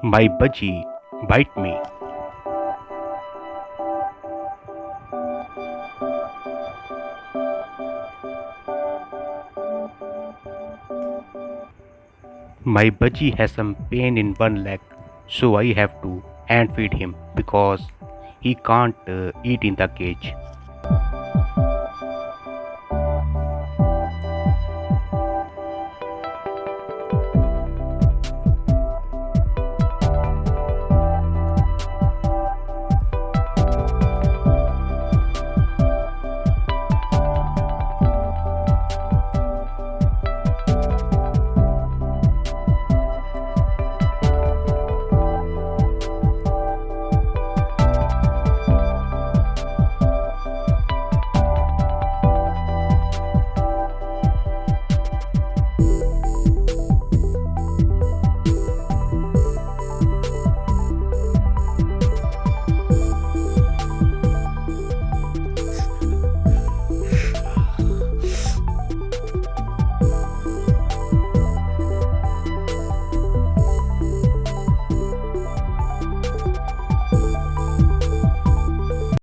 My budgie bite me. My budgie has some pain in one leg, so I have to hand feed him because he can't eat in the cage.